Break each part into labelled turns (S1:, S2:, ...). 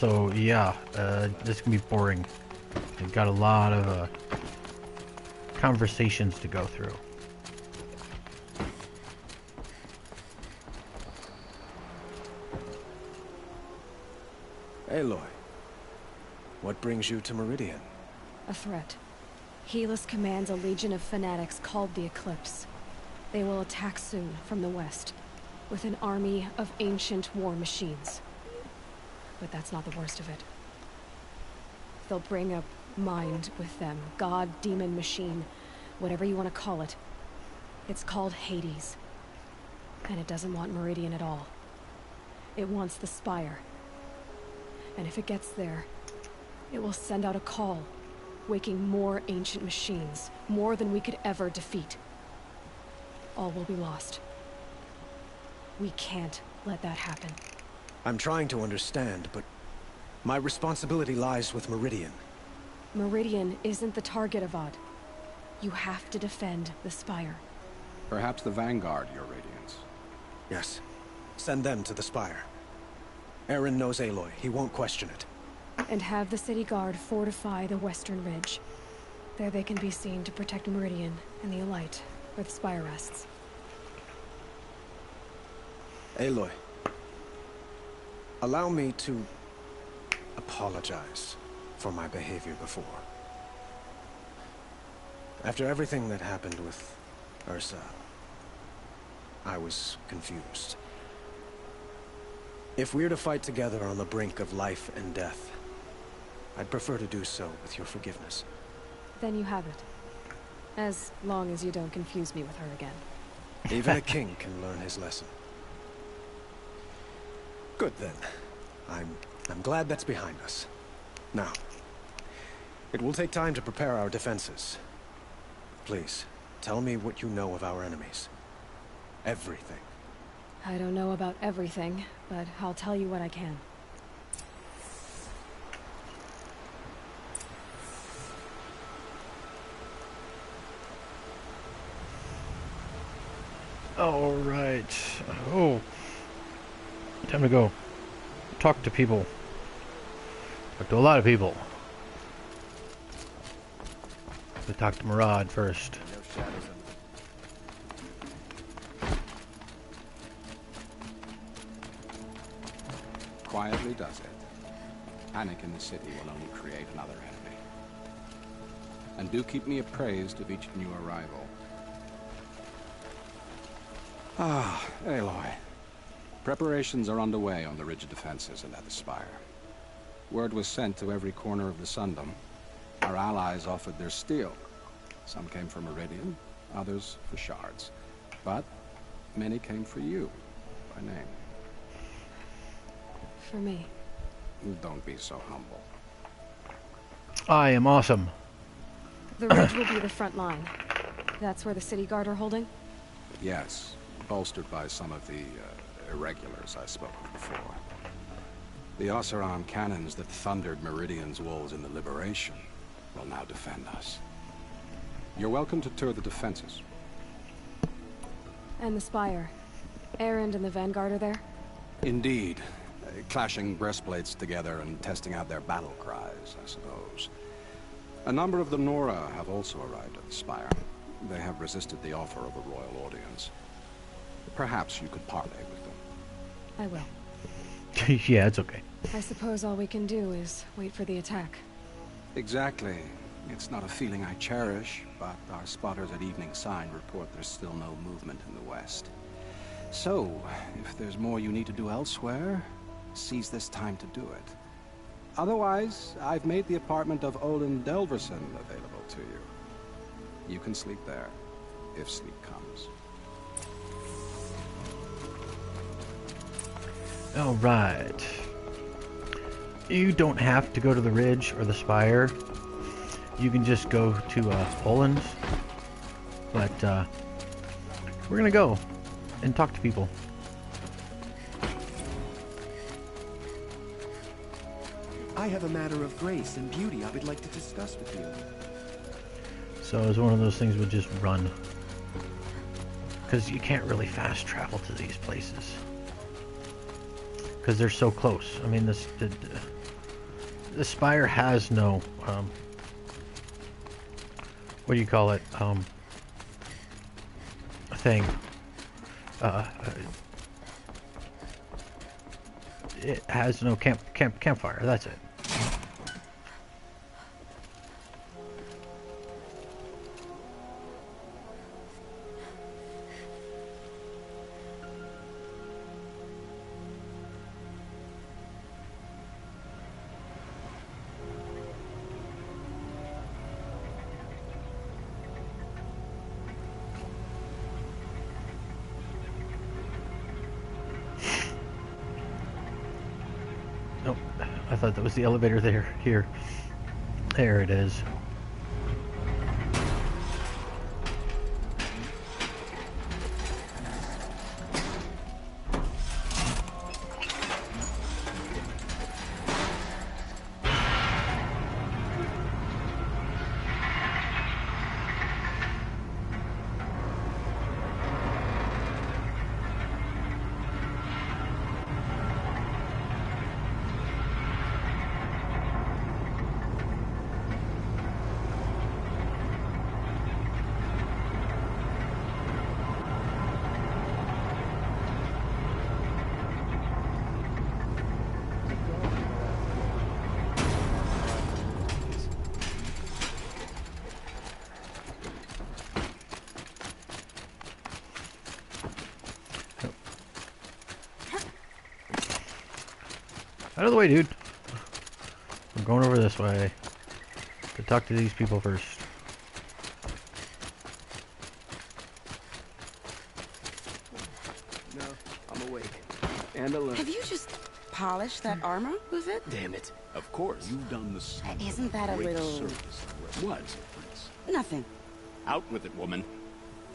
S1: So yeah, this can be boring. We've got a lot of conversations to go through.
S2: Aloy, what brings you to Meridian?
S3: A threat. Helis commands a legion of fanatics called the Eclipse. They will attack soon from the west, with an army of ancient war machines. But that's not the worst of it. They'll bring a mind with them, god, demon, machine, whatever you want to call it. It's called Hades. And it doesn't want Meridian at all. It wants the Spire. And if it gets there, it will send out a call, waking more ancient machines, more than we could ever defeat. All will be lost. We can't let that happen.
S2: I'm trying to understand, but my responsibility lies with Meridian.
S3: Meridian isn't the target, Avad. You have to defend the Spire.
S4: Perhaps the Vanguard, Your Radiance.
S2: Yes. Send them to the Spire. Eren knows Aloy. He won't question it.
S3: And have the city guard fortify the western ridge. There they can be seen to protect Meridian and the Elite, where the Spire rests.
S2: Aloy, allow me to apologize for my behavior before. After everything that happened with Ursa, I was confused. If we're to fight together on the brink of life and death, I'd prefer to do so with your forgiveness.
S3: Then you have it. As long as you don't confuse me with her again.
S2: Even a king can learn his lesson. Good then. I'm glad that's behind us. Now, it will take time to prepare our defenses. Please, tell me what you know of our enemies. Everything.
S3: I don't know about everything, but I'll tell you what I can.
S1: All right. Oh, time to go. Talk to people. Talk to a lot of people. We talk to Murad first.
S4: Quietly does it. Panic in the city will only create another enemy. And do keep me appraised of each new arrival. Ah, Aloy. Preparations are underway on the ridge defenses and at the Spire. Word was sent to every corner of the Sundom. Our allies offered their steel. Some came for Meridian, others for shards. But many came for you, by name.
S3: For me.
S4: Don't be so humble.
S1: I am awesome.
S3: The ridge will be the front line. That's where the city guard are holding?
S4: Yes, bolstered by some of the irregulars I spoke of before. The Oseram cannons that thundered Meridian's walls in the Liberation will now defend us. You're welcome to tour the defenses.
S3: And the Spire. Erend and the Vanguard are there?
S4: Indeed. Clashing breastplates together and testing out their battle cries, I suppose. A number of the Nora have also arrived at the Spire. They have resisted the offer of a royal audience. Perhaps you could parley with them.
S3: I will.
S1: Yeah, it's okay.
S3: I suppose all we can do is wait for the attack.
S4: Exactly. It's not a feeling I cherish, but our spotters at Evening Sign report there's still no movement in the west. So, if there's more you need to do elsewhere, seize this time to do it. Otherwise, I've made the apartment of Olin Delverson available to you. You can sleep there, if sleep comes.
S1: All right. You don't have to go to the ridge or the Spire. You can just go to Olin's. But we're gonna go and talk to people.
S5: I have a matter of grace and beauty I would like to discuss with you.
S1: So it's one of those things we'll just run. Because you can't really fast travel to these places. Because they're so close. I mean, the spire has no, what do you call it, thing. It has no campfire, that's it. Oh, I thought that was the elevator there. Here. There it is. Out of the way, dude. I'm going over this way to talk to these people first.
S5: No, I'm awake. And alert.
S6: Have you just polished that armor with it?
S5: Damn it. Of course.
S7: You've done the same.
S6: Isn't that a
S7: great
S6: little...
S7: service. What, Prince?
S6: Nothing.
S7: Out with it, woman.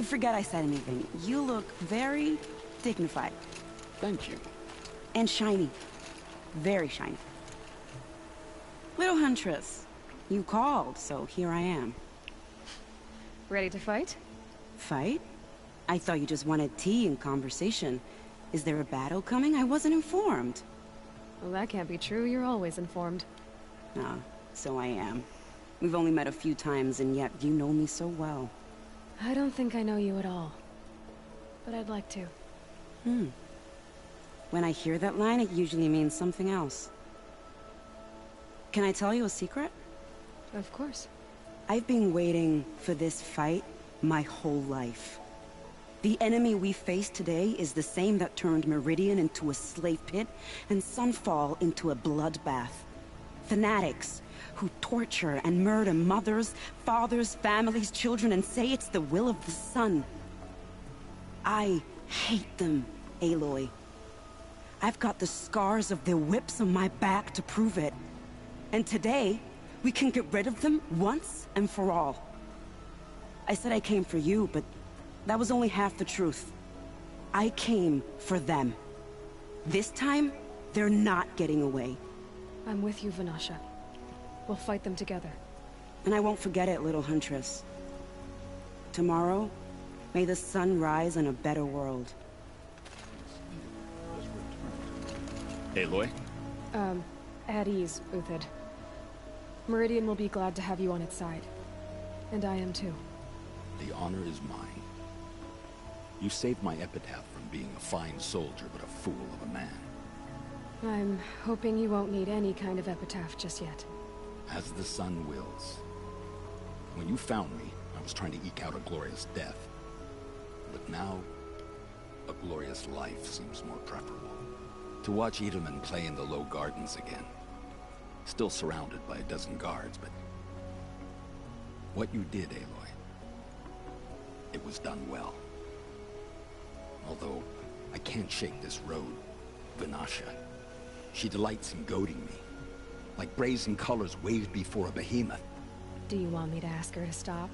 S6: Forget I said anything. You look very dignified.
S7: Thank you.
S6: And shiny. Very shiny. Little Huntress, you called, so here I am.
S3: Ready to fight?
S6: Fight? I thought you just wanted tea and conversation. Is there a battle coming? I wasn't informed.
S3: Well, that can't be true. You're always informed.
S6: Ah, so I am. We've only met a few times, and yet you know me so well.
S3: I don't think I know you at all. But I'd like to.
S6: When I hear that line, it usually means something else. Can I tell you a secret?
S3: Of course.
S6: I've been waiting for this fight my whole life. The enemy we face today is the same that turned Meridian into a slave pit and Sunfall into a bloodbath. Fanatics who torture and murder mothers, fathers, families, children, and say it's the will of the sun. I hate them, Aloy. I've got the scars of their whips on my back to prove it. And today, we can get rid of them once and for all. I said I came for you, but that was only half the truth. I came for them. This time, they're not getting away.
S3: I'm with you, Vanasha. We'll fight them together.
S6: And I won't forget it, little Huntress. Tomorrow, may the sun rise in a better world.
S7: Aloy?
S3: At ease, Uthid. Meridian will be glad to have you on its side. And I am too.
S7: The honor is mine. You saved my epitaph from being a fine soldier, but a fool of a man.
S3: I'm hoping you won't need any kind of epitaph just yet.
S7: As the sun wills. When you found me, I was trying to eke out a glorious death. But now, a glorious life seems more preferable. To watch Edelman play in the low gardens again. Still surrounded by a dozen guards, but... what you did, Aloy, it was done well. Although, I can't shake this road, Vanasha. She delights in goading me. Like brazen colors waved before a behemoth.
S3: Do you want me to ask her to stop?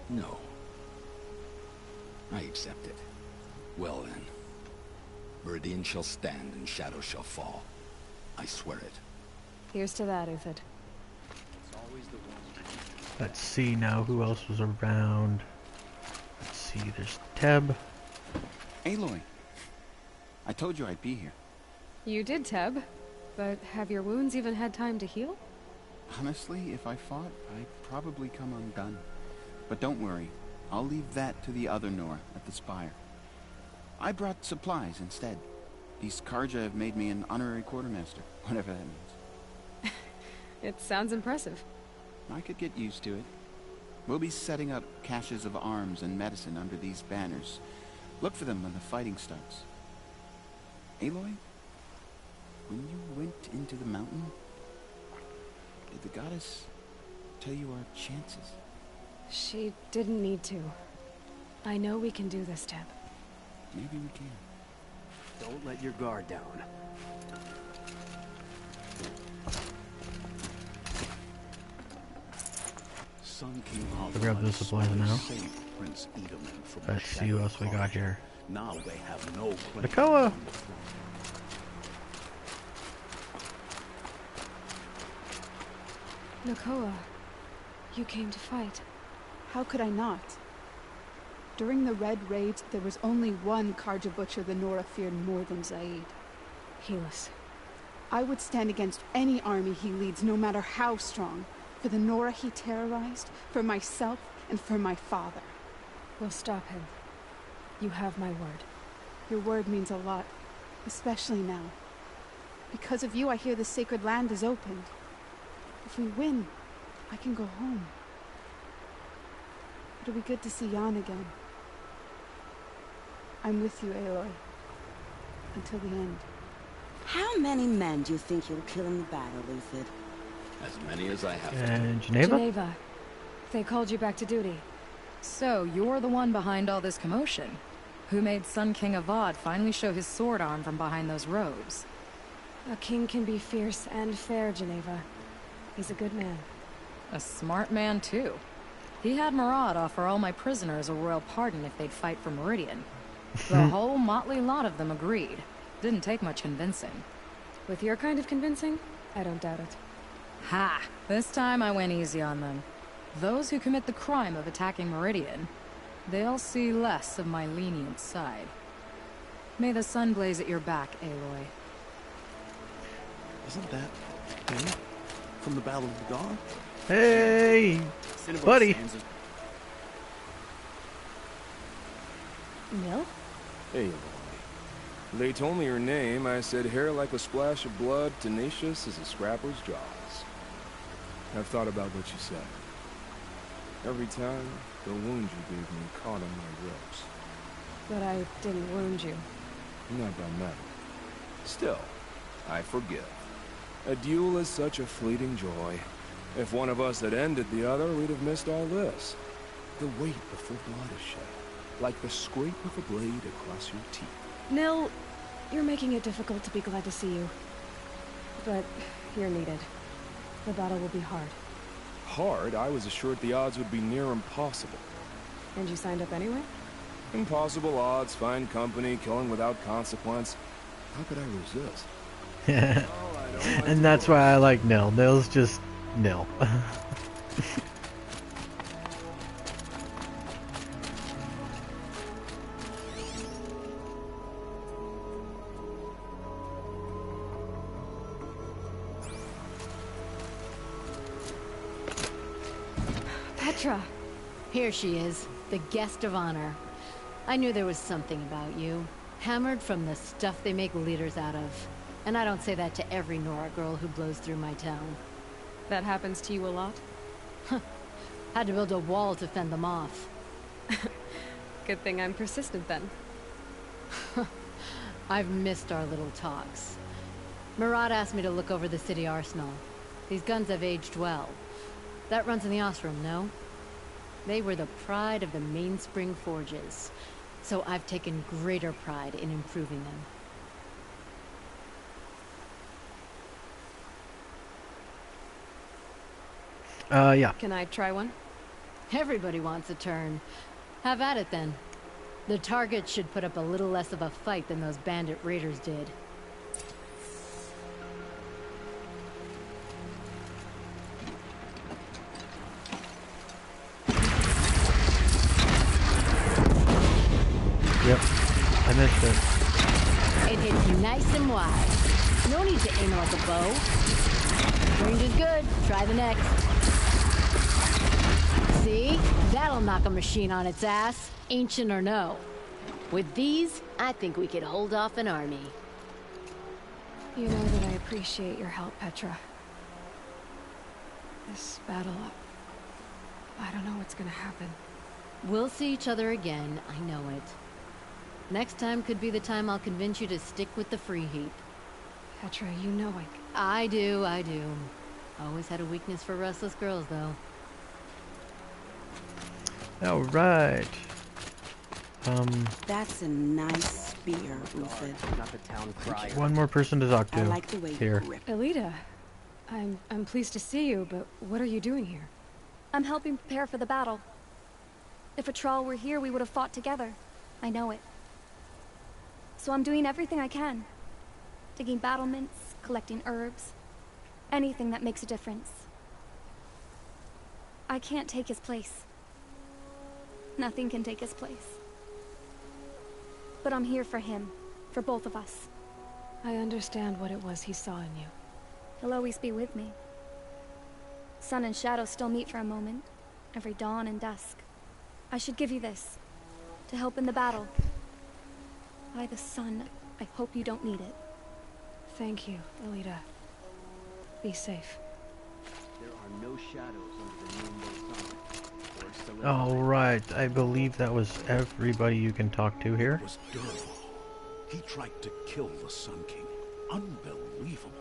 S7: No. I accept it. Well then. Meridian shall stand and shadow shall fall. I swear it.
S3: Here's to that, Uthid.
S1: Let's see now who else was around. Let's see, there's Teb.
S8: Aloy, I told you I'd be here.
S3: You did, Teb. But have your wounds even had time to heal?
S8: Honestly, if I fought, I'd probably come undone. But don't worry, I'll leave that to the other Nora at the Spire. I brought supplies instead. These Karja have made me an honorary quartermaster, whatever that means.
S3: It sounds impressive.
S8: I could get used to it. We'll be setting up caches of arms and medicine under these banners. Look for them when the fighting starts. Aloy, when you went into the mountain, did the goddess tell you our chances?
S3: She didn't need to. I know we can do this, Teb.
S8: Maybe we can.
S2: Don't let your guard down.
S7: Sun King
S1: I'll grab the supplies now.
S7: saved Prince Edelman from
S1: Let's see what else we got here.
S7: Now they have no claim
S1: Nakoa!
S7: on the throne.
S3: Nakoa, you came to fight.
S9: How could I not? During the Red Raids, there was only one Karja butcher the Nora feared more than Zaid.
S3: Helis.
S9: I would stand against any army he leads, no matter how strong. For the Nora he terrorized, for myself, and for my father.
S3: We'll stop him. You have my word.
S9: Your word means a lot, especially now. Because of you, I hear the sacred land is opened. If we win, I can go home. It'll be good to see Jan again. I'm with you, Aloy. Until the end.
S6: How many men do you think you'll kill in the battle, Luthid?
S7: As many as I have to.
S1: And Geneva?
S3: Geneva. They called you back to duty.
S10: So, you're the one behind all this commotion. Who made Sun King Avad finally show his sword arm from behind those robes?
S3: A king can be fierce and fair, Geneva. He's a good man.
S10: A smart man, too. He had Murad offer all my prisoners a royal pardon if they'd fight for Meridian. The whole motley lot of them agreed. Didn't take much convincing.
S3: With your kind of convincing, I don't doubt it.
S10: Ha! This time I went easy on them. Those who commit the crime of attacking Meridian, they'll see less of my lenient side. May the sun blaze at your back, Aloy.
S11: Isn't that him from the Battle of the Dawn?
S1: Hey! Buddy!
S3: Nil?
S12: Hey, Aloy. They told me your name. I said hair like a splash of blood, tenacious as a scrapper's jaws. I've thought about what you said. Every time, the wound you gave me caught on my ribs.
S3: But I didn't wound you.
S12: Not by metal. Still, I forgive. A duel is such a fleeting joy. If one of us had ended the other, we'd have missed all this. The weight before blood is shed, like the scrape of a blade across your teeth.
S3: Nil, you're making it difficult to be glad to see you. But you're needed. The battle will be hard.
S12: Hard? I was assured the odds would be near impossible.
S3: And you signed up anyway?
S12: Impossible odds, fine company, killing without consequence. How could I resist?
S1: And that's why I like Nil. Nil's just Nil.
S3: Petra!
S13: Here she is, the guest of honor. I knew there was something about you. Hammered from the stuff they make leaders out of. And I don't say that to every Nora girl who blows through my town.
S3: That happens to you a lot?
S13: Had to build a wall to fend them off.
S3: Good thing I'm persistent then.
S13: I've missed our little talks. Murad asked me to look over the city arsenal. These guns have aged well. That runs in the Ostrom, no? They were the pride of the Mainspring Forges. So I've taken greater pride in improving them.
S1: Yeah.
S3: Can I try one?
S13: Everybody wants a turn. Have at it then. The target should put up a little less of a fight than those bandit raiders did.
S1: Yep. I missed it.
S13: It hits nice and wide. No need to aim like a bow. Range is good. Try the next. See? That'll knock a machine on its ass, ancient or no. With these, I think we could hold off an army.
S3: You know that I appreciate your help, Petra. This battle, I don't know what's gonna happen.
S13: We'll see each other again, I know it. Next time could be the time I'll convince you to stick with the free heap.
S3: Petra, you know
S13: I do. Always had a weakness for restless girls, though.
S1: All right.
S6: That's a nice spear, Uther.
S14: Not the town crier.
S1: One more person to talk to.
S6: I like the way
S1: here.
S6: you grip.
S3: Elita, I'm pleased to see you, but what are you doing here?
S15: I'm helping prepare for the battle. If a Thrall were here, we would have fought together. I know it. So I'm doing everything I can. Digging battlements, collecting herbs. Anything that makes a difference. I can't take his place. Nothing can take his place. But I'm here for him. For both of us.
S3: I understand what it was he saw in you.
S15: He'll always be with me. Sun and shadow still meet for a moment. Every dawn and dusk. I should give you this. To help in the battle. By the sun, I hope you don't need it.
S3: Thank you, Elita. Be safe.
S14: There are no shadows under the noonday sun.
S1: All right, I believe that was everybody you can talk to here.
S11: It was Durval. He tried to kill the Sun King. Unbelievable.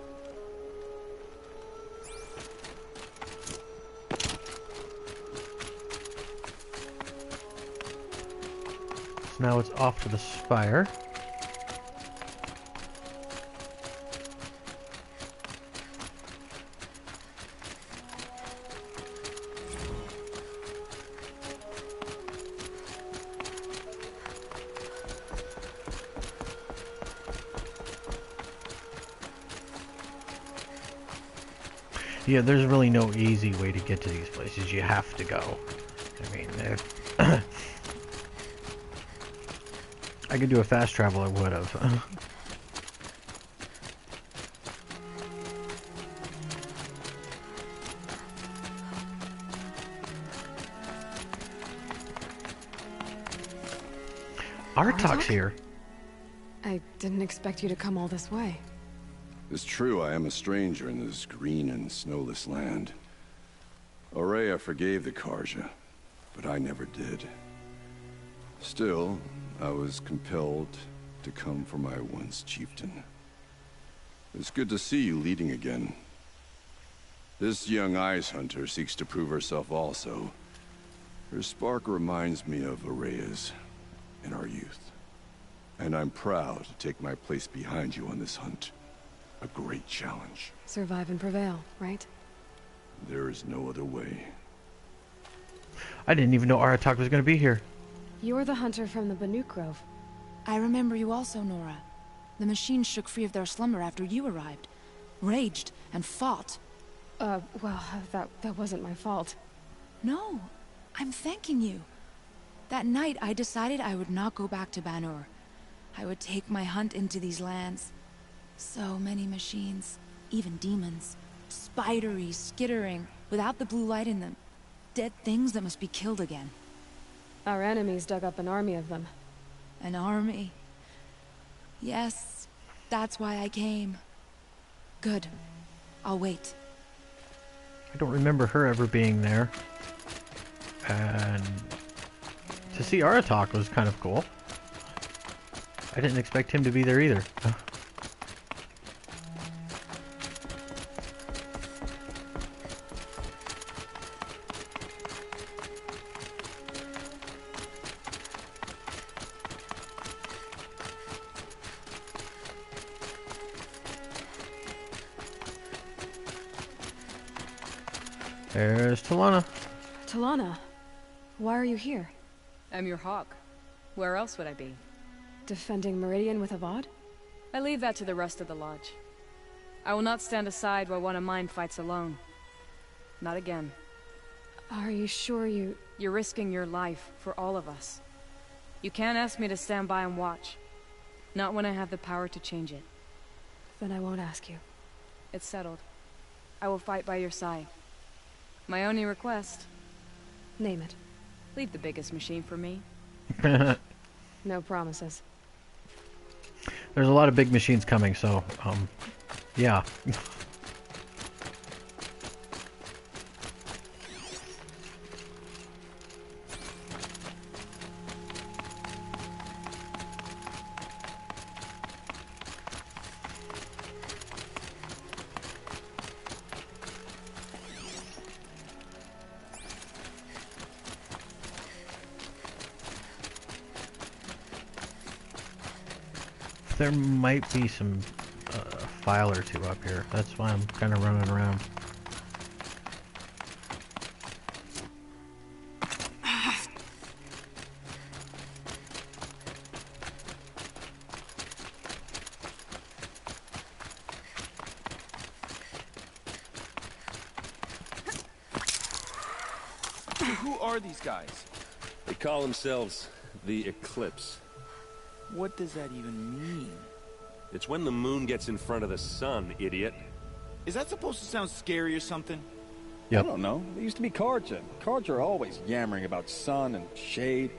S1: So now it's off to the spire. Yeah, there's really no easy way to get to these places. You have to go. I mean, if I could do a fast travel, I would have. Artok's here.
S3: I didn't expect you to come all this way.
S16: It's true, I am a stranger in this green and snowless land. Aurea forgave the Karja, but I never did. Still, I was compelled to come for my once chieftain. It's good to see you leading again. This young ice hunter seeks to prove herself also. Her spark reminds me of Aurea's in our youth. And I'm proud to take my place behind you on this hunt. A great challenge.
S3: Survive and prevail, right?
S16: There is no other way.
S1: I didn't even know Aratak was going to be here.
S3: You're the hunter from the Banuk Grove.
S17: I remember you also, Nora. The machines shook free of their slumber after you arrived. Raged and fought.
S3: Well, that wasn't my fault.
S17: No, I'm thanking you. That night, I decided I would not go back to Banur. I would take my hunt into these lands. So many machines, even demons. Spidery, skittering, without the blue light in them. Dead things that must be killed again.
S3: Our enemies dug up an army of them.
S17: An army? Yes, that's why I came. Good. I'll wait.
S1: I don't remember her ever being there. And to see Aratak was kind of cool. I didn't expect him to be there either. There's Talana.
S3: Talana, why are you here?
S10: I'm your hawk. Where else would I be?
S3: Defending Meridian with Avad?
S10: I leave that to the rest of the lodge. I will not stand aside while one of mine fights alone. Not again.
S3: Are you sure you...
S10: You're risking your life for all of us. You can't ask me to stand by and watch. Not when I have the power to change it.
S3: Then I won't ask you.
S10: It's settled. I will fight by your side. My only request,
S3: Name it.
S10: leave the biggest machine for me.
S3: No promises.
S1: There's a lot of big machines coming, so, yeah. There might be some file or two up here. That's why I'm kind of running around.
S8: Who are these guys?
S18: They call themselves the Eclipse.
S8: What does that even mean?
S18: It's when the moon gets in front of the sun, idiot.
S8: Is that supposed to sound scary or something?
S1: Yep.
S7: I don't know. They used to be Karja. Karja are always yammering about sun and shade.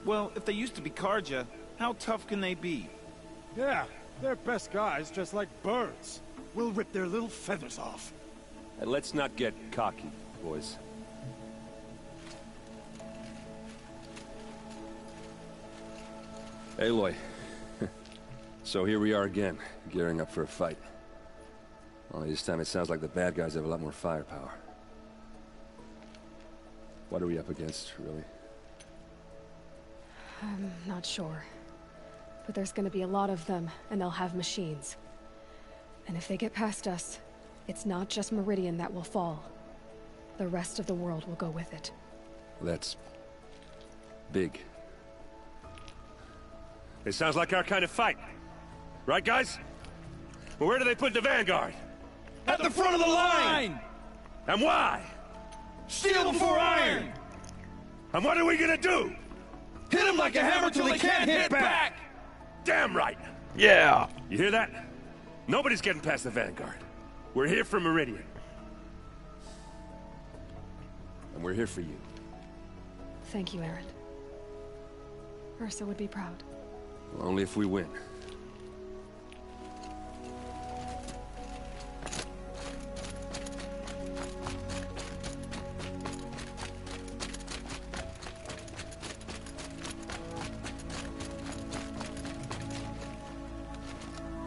S8: Well, if they used to be Karja, how tough can they be?
S12: Yeah, they're best guys, just like birds. We'll rip their little feathers off.
S18: And let's not get cocky, boys. Aloy. So here we are again, gearing up for a fight. Only this time it sounds like the bad guys have a lot more firepower. What are we up against, really?
S3: I'm not sure. But there's gonna be a lot of them, and they'll have machines. And if they get past us, it's not just Meridian that will fall. The rest of the world will go with it.
S18: That's big. It sounds like our kind of fight. Right, guys? Well, where do they put the Vanguard?
S8: At the front of the line!
S18: And why?
S8: Steel before iron!
S18: And what are we gonna do?
S8: Hit them like a hammer till they can't hit back!
S18: Damn right!
S1: Yeah!
S18: You hear that? Nobody's getting past the Vanguard. We're here for Meridian. And we're here for you.
S3: Thank you, Aaron. Ursa would be proud.
S18: Well, only if we win.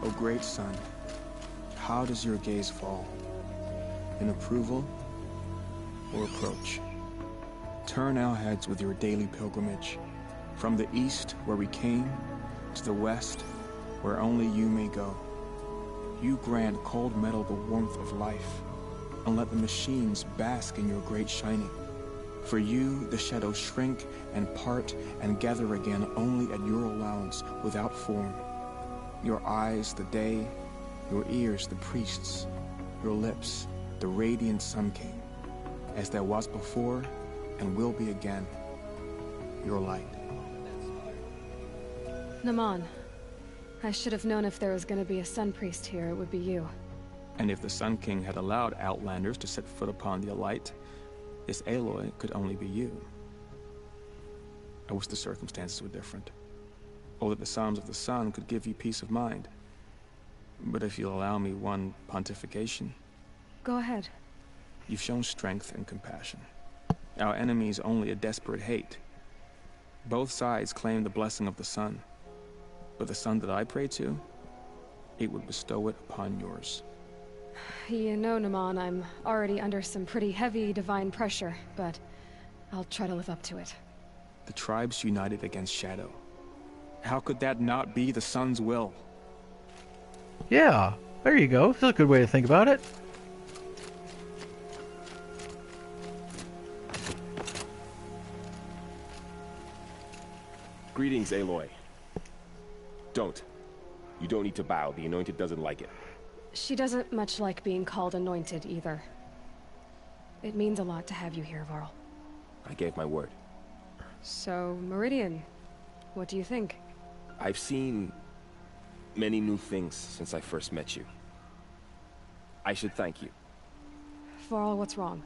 S19: O great sun, how does your gaze fall? In approval or approach? Turn our heads with your daily pilgrimage, from the east where we came, to the west where only you may go. You grant cold metal the warmth of life, and let the machines bask in your great shining. For you, the shadows shrink and part and gather again only at your allowance without form. Your eyes, the day, your ears, the priests, your lips, the radiant Sun King, as there was before and will be again, your light.
S3: Naman, I should have known if there was gonna be a Sun Priest here, it would be you.
S19: And if the Sun King had allowed Outlanders to set foot upon the Alight, this Aloy could only be you. I wish the circumstances were different, or that the Psalms of the Sun could give you peace of mind. But if you'll allow me one pontification...
S3: Go ahead.
S19: You've shown strength and compassion. Our enemies only a desperate hate. Both sides claim the blessing of the sun. But the sun that I pray to, it would bestow it upon yours.
S3: You know, Naman, I'm already under some pretty heavy divine pressure, but I'll try to live up to it.
S19: The tribes united against Shadow. How could that not be the sun's will?
S1: Yeah, there you go. That's a good way to think about it.
S20: Greetings, Aloy. Don't. You don't need to bow. The Anointed doesn't like it.
S3: She doesn't much like being called anointed, either. It means a lot to have you here, Varl.
S20: I gave my word.
S3: So, Meridian, what do you think?
S20: I've seen many new things since I first met you. I should thank you.
S3: Varl, what's wrong?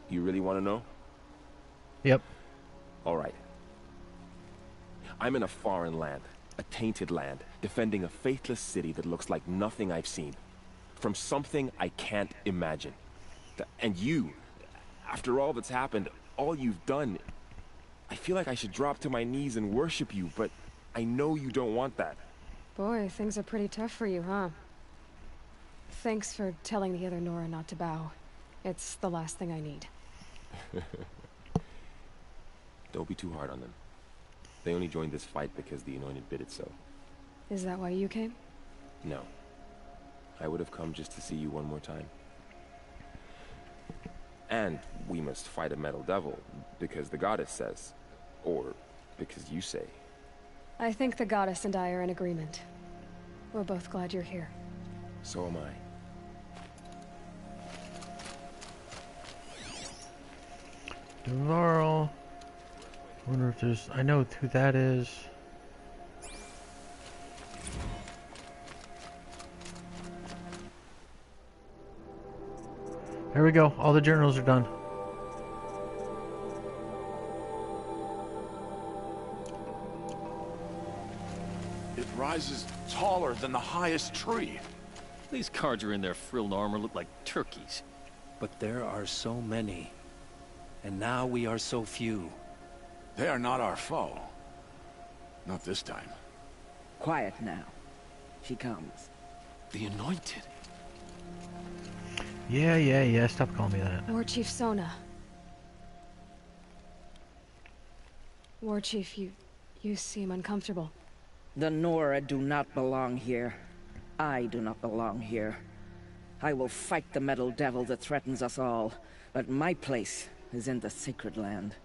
S20: You really want to know?
S1: Yep.
S20: All right. I'm in a foreign land, a tainted land, defending a faithless city that looks like nothing I've seen. From something I can't imagine. And you, after all that's happened, all you've done, I feel like I should drop to my knees and worship you, but I know you don't want that.
S3: Boy, things are pretty tough for you, huh? Thanks for telling the other Nora not to bow. It's the last thing I need.
S20: Don't be too hard on them. They only joined this fight because the Anointed bid it so.
S3: Is that why you came?
S20: No. I would have come just to see you one more time. And we must fight a metal devil, because the goddess says. Or because you say.
S3: I think the goddess and I are in agreement. We're both glad you're here.
S20: So am I.
S1: Varl. Wonder if there's... I know who that is. There we go. All the journals are done.
S11: It rises taller than the highest tree.
S21: These Carja in their frilled armor look like turkeys.
S22: But there are so many. And now we are so few.
S11: They are not our foe. Not this time.
S23: Quiet now. She comes.
S11: The Anointed.
S1: Yeah. Stop calling me that.
S3: War Chief Sona. War Chief, you seem uncomfortable.
S23: The Nora do not belong here. I do not belong here. I will fight the metal devil that threatens us all, but my place is in the sacred land.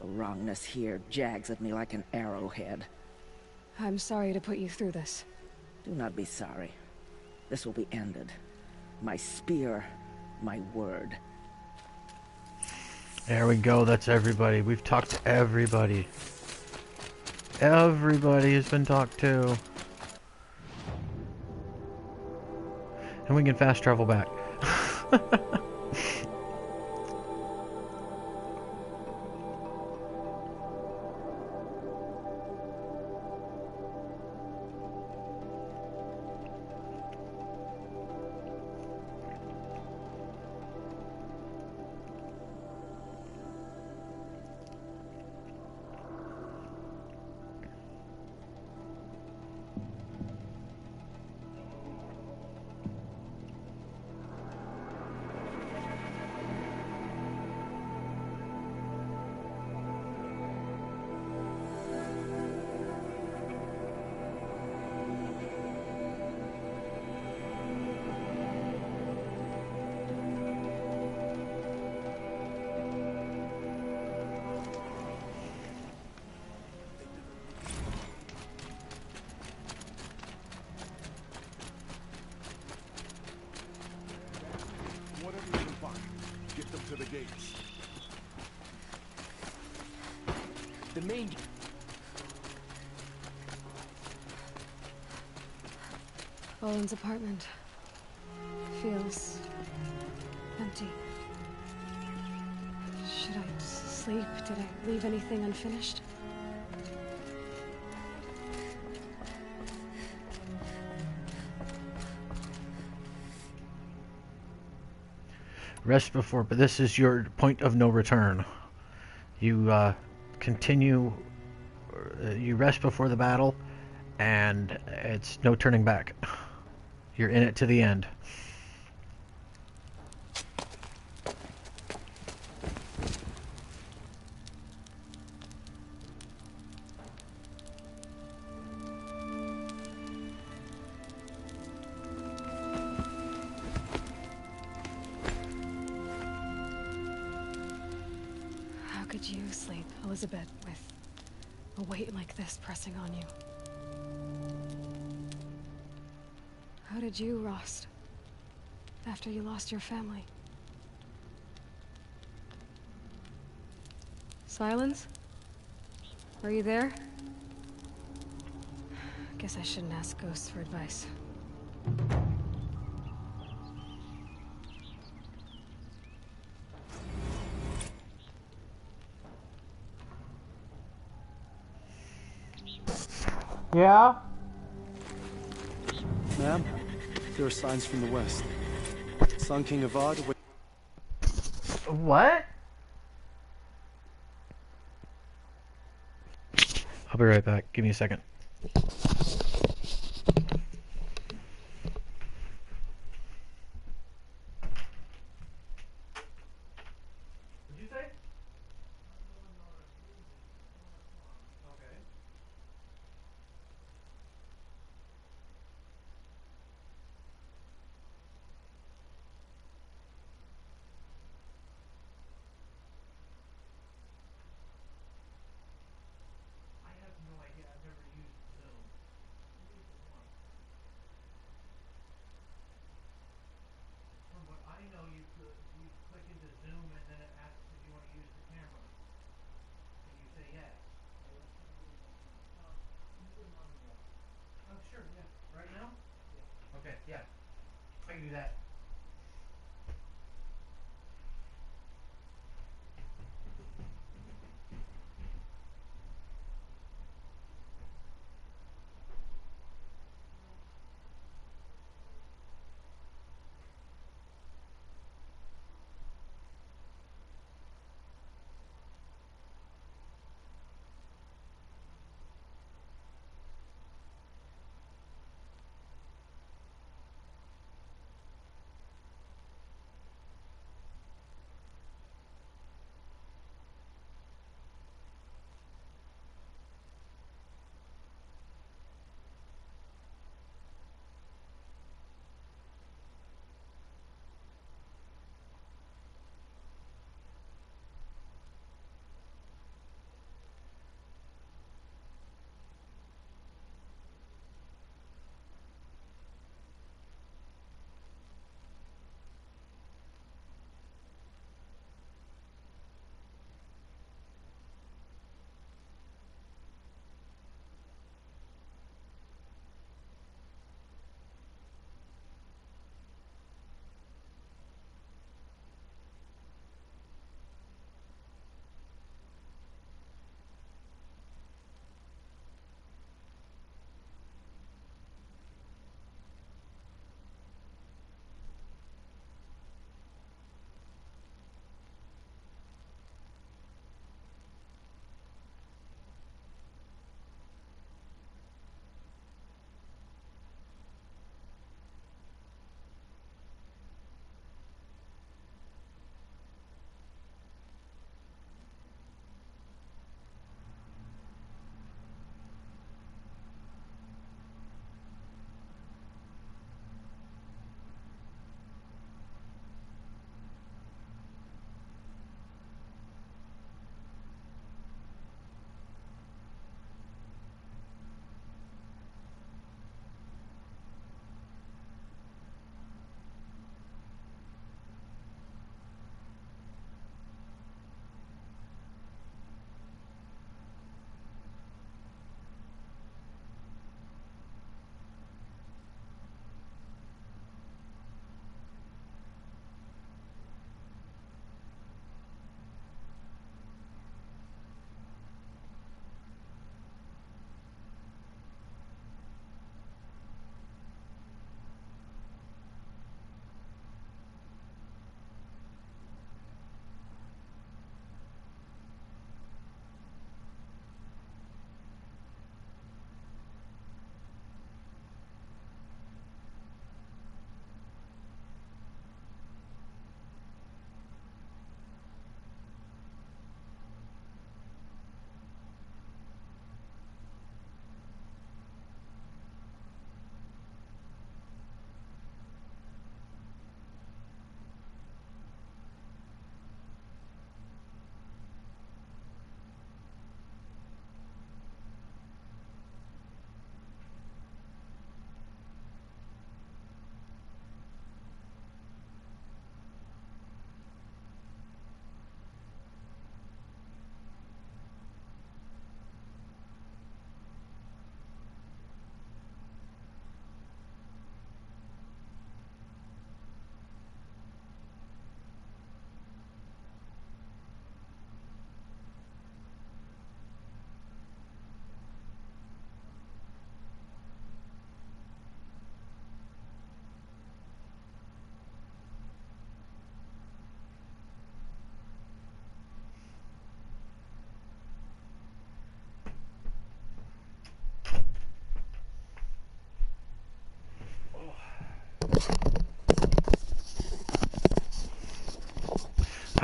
S23: The wrongness here jags at me like an arrowhead.
S3: I'm sorry to put you through this.
S23: Do not be sorry. This will be ended. My spear, my word.
S1: There we go, that's everybody. We've talked to everybody. Everybody has been talked to. And we can fast travel back.
S11: To the gates.
S23: The main...
S3: Owen's apartment feels empty. Should I sleep? Did I leave anything unfinished?
S1: Rest before, but this is your point of no return. You continue, you rest before the battle, and it's no turning back. You're in it to the end.
S3: Could you sleep, Elizabeth, with a weight like this pressing on you? How did you, Rost, after you lost your family? Silence? Are you there? Guess I shouldn't ask ghosts for advice.
S1: Yeah?
S2: Ma'am, there are signs from the west. Sun King Avad.
S1: What? I'll be right back. Give me a second. What'd you say? Okay. I have no idea. I've never used Zoom. From what I know, you click into Zoom and then it asks if you want to use the camera, and you say yes. Oh, sure, yeah. Right now? Yeah. Okay, yeah. I can do that.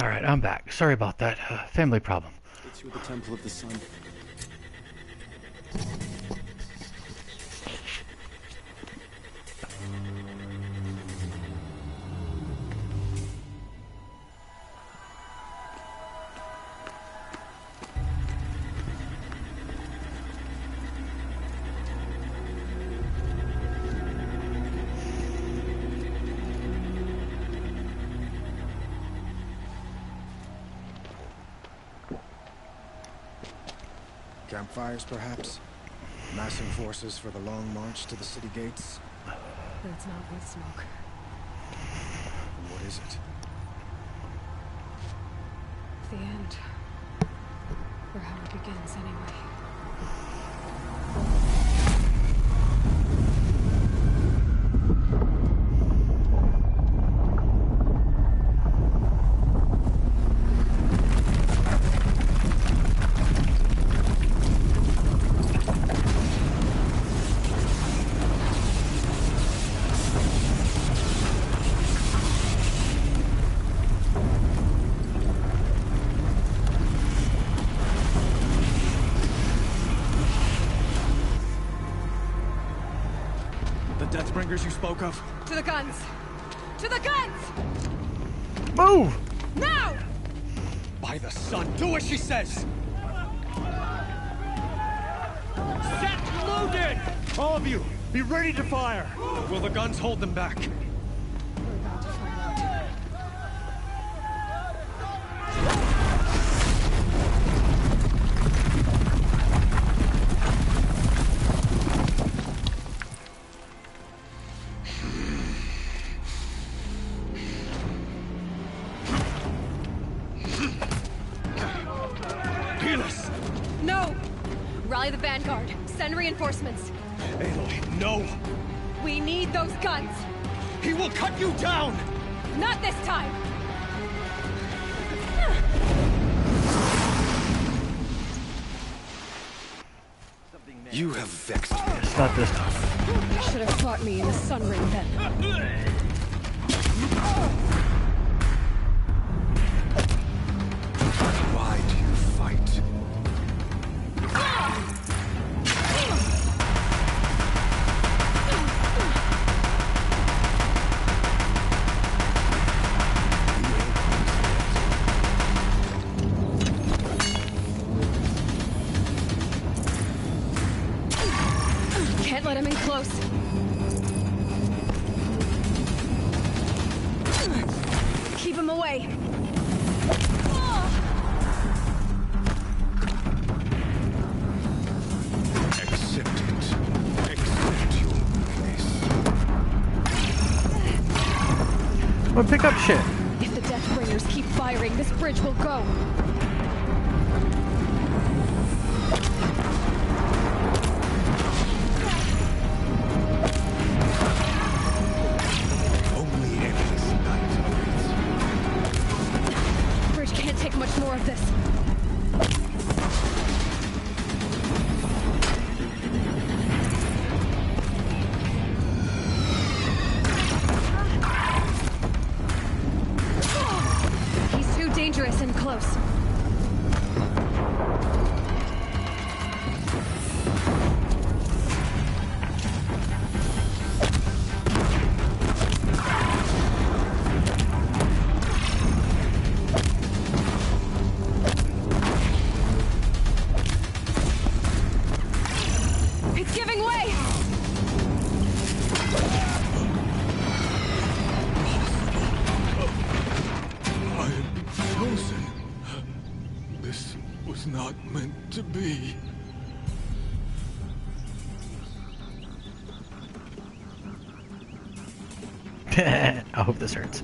S1: Alright, I'm back. Sorry about that. Family problem.
S2: It's you at the Temple of the Sun.
S4: Campfires, perhaps? Massing forces for the long march to the city gates?
S3: But it's not with smoke.
S4: And what is it?
S3: The end. Or how it begins, anyway.
S4: Deathbringers you spoke of?
S3: To the guns! To the guns!
S1: Move!
S3: Now!
S4: By the sun, do as she says! Set loaded! All of you, be ready to fire! Will the guns hold them back?
S3: We're about to find out. No! Rally the vanguard. Send reinforcements.
S4: Aloy, no!
S3: We need those guns!
S4: He will cut you down!
S3: Not this time!
S4: You have vexed me.
S1: It's not this time.
S3: You should have fought me in the Sun Ring then.
S4: Why do you fight?
S3: Can't let him in close. Keep him away.
S4: Accept it. Accept your place.
S1: Well, pick up shit.
S3: If the Deathbringers keep firing, this bridge will go.
S4: Only endless night awaits.
S3: Bridge can't take much more of this. He's too dangerous and close. It's giving way!
S4: I am frozen. This was not meant to be.
S1: I hope this hurts.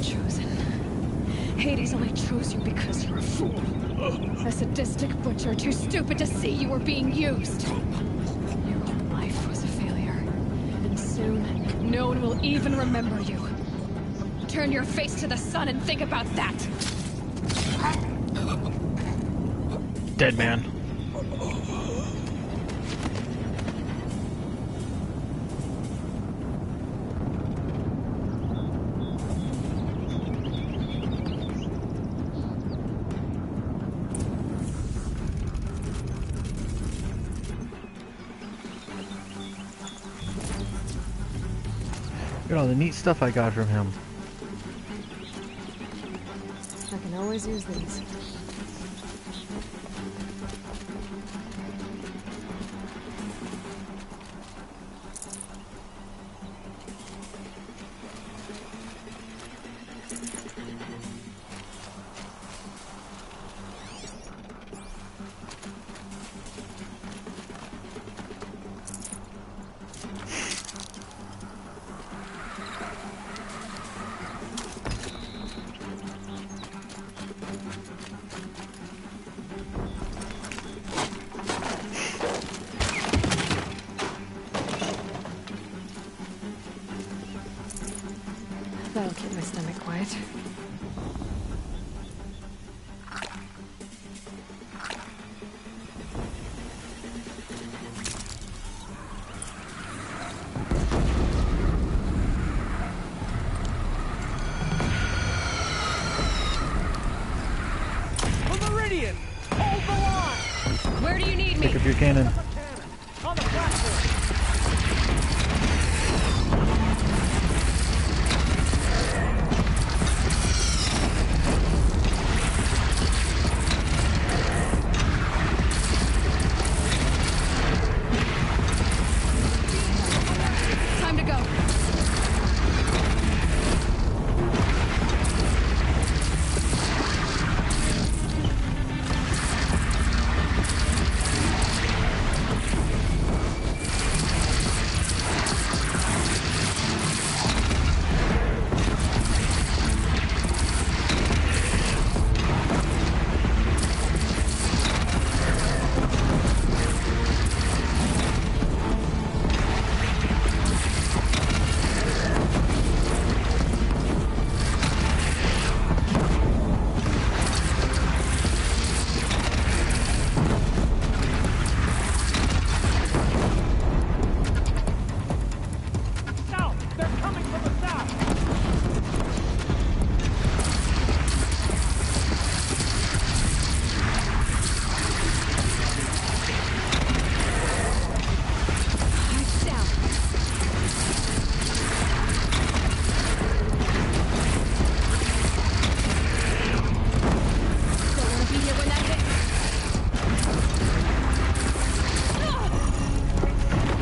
S3: Chosen. Hades only chose you because you're a fool. A sadistic butcher too stupid to see you were being used. Your whole life was a failure. And soon, no one will even remember you. Turn your face to the sun and think about that.
S1: Dead man. Look at all the neat stuff I got from him.
S3: I can always use these. That'll keep my stomach quiet.
S4: Meridian! Hold the line!
S3: Where do you need me?
S1: Pick up your cannon.
S4: On the platform!
S3: Time to go.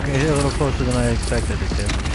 S1: Okay, hit a little closer than I expected it to.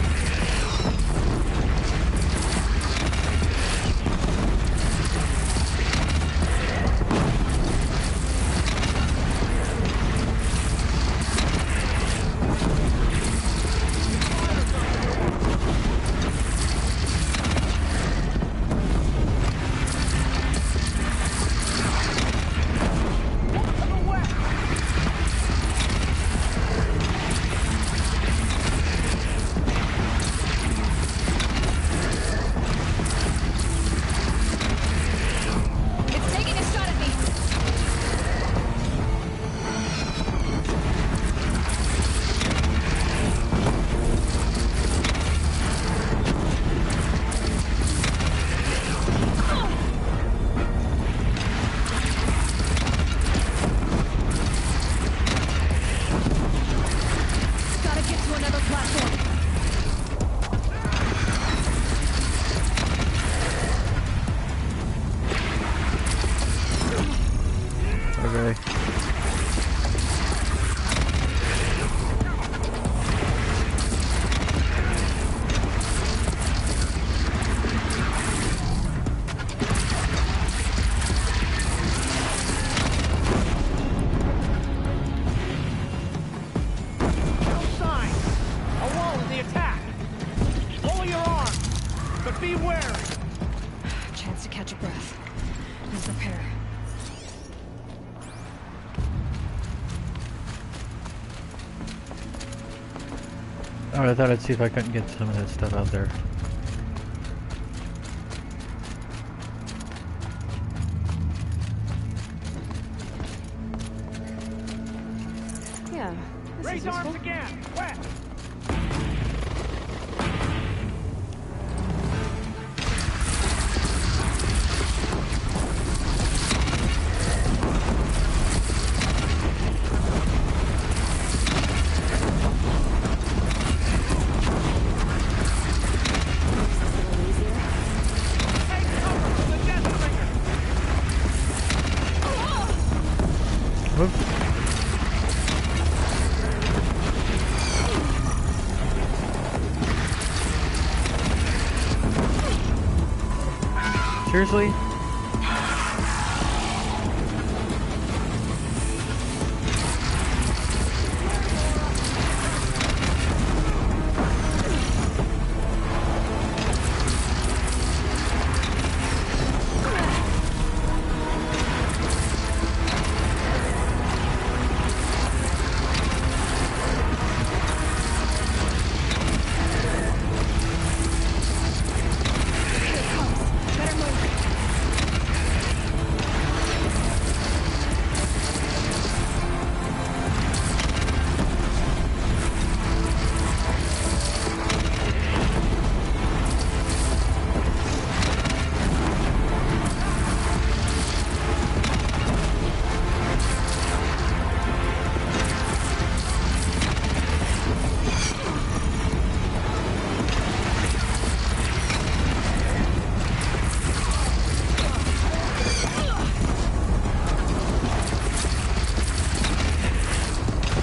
S1: Alright, I thought I'd see if I couldn't get some of that stuff out there.
S3: Yeah.
S4: Raise arms again! West!
S1: Seriously?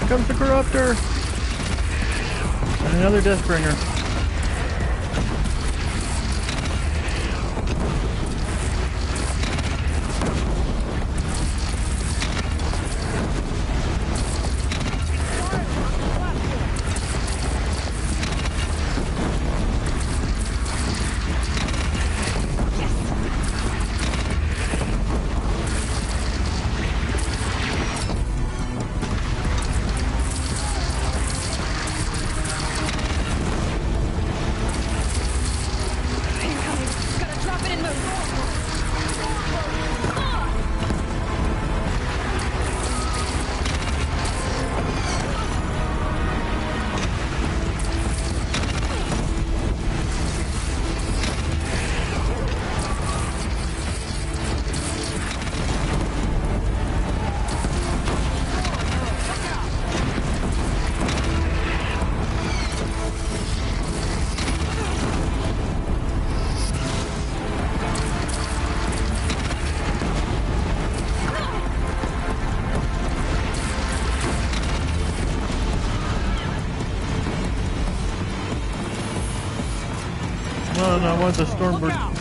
S1: Comes the Corruptor! And another Deathbringer. No, I want the Stormbird.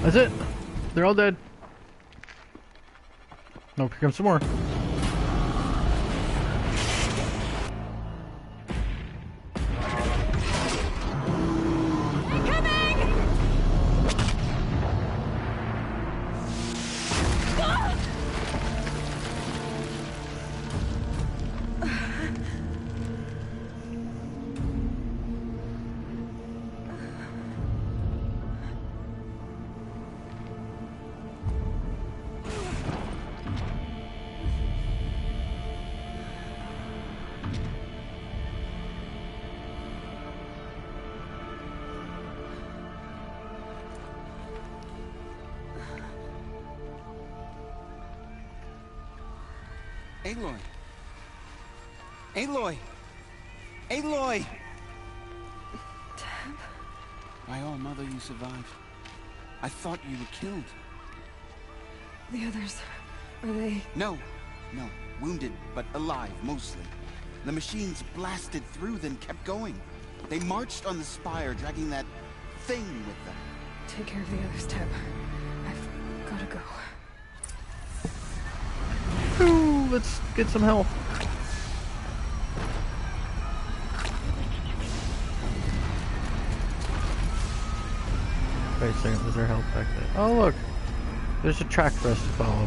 S1: That's it. They're all dead. No, here comes some more.
S8: Aloy! Aloy! Aloy!
S3: Deb?
S8: My own mother, you survived. I thought you were killed.
S3: The others, are they...
S8: No. Wounded, but alive, mostly. The machines blasted through, then kept going. They marched on the spire, dragging that thing with them.
S3: Take care of the others, Deb. I've gotta go.
S1: Ooh, let's get some help. Wait a second, is there help back there? Oh look! There's a track for us to follow.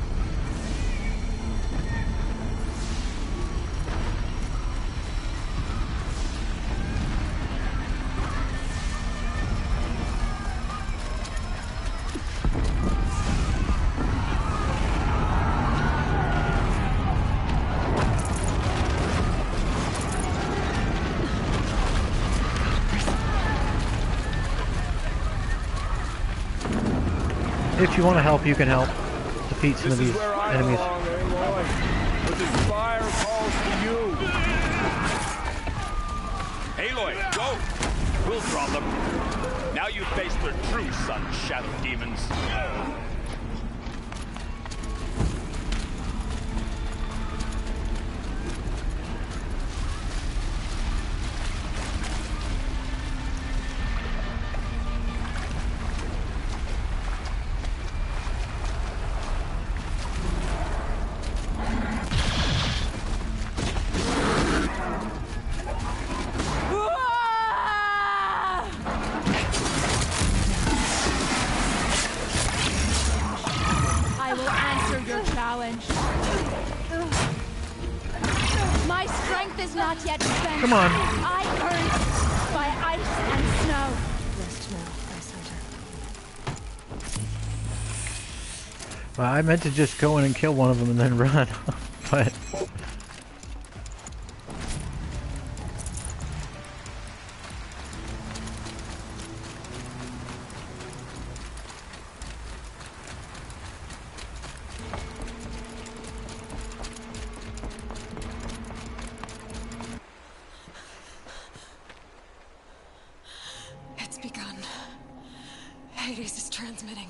S1: if you want to help, you can help defeat some of these enemies.
S12: But this fire calls to you.
S5: Aloy, go! We'll draw them. Now you face their true sun, shadow demons.
S17: I will answer your challenge. My strength is not yet spent.
S1: Come on.
S17: I earned it by ice and snow.
S3: Rest now, Ice Hunter.
S1: Well, I meant to just go in and kill one of them and then run, but...
S3: It's begun. Hades is transmitting.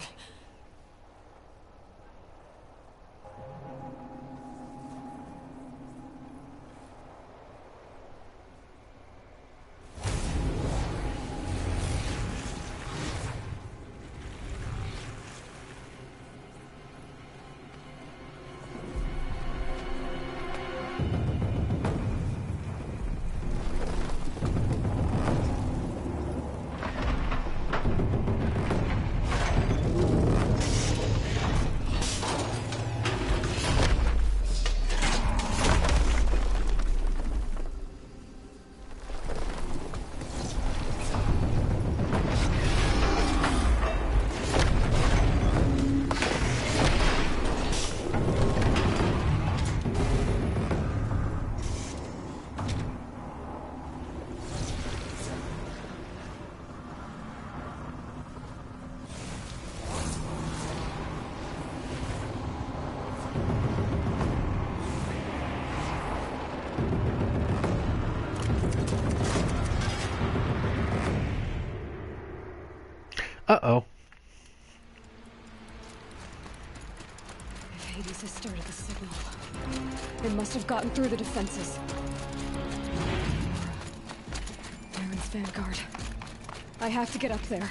S3: Uh-oh. If Hades has started the signal, it must have gotten through the defenses. Baron's vanguard. I have to get up there.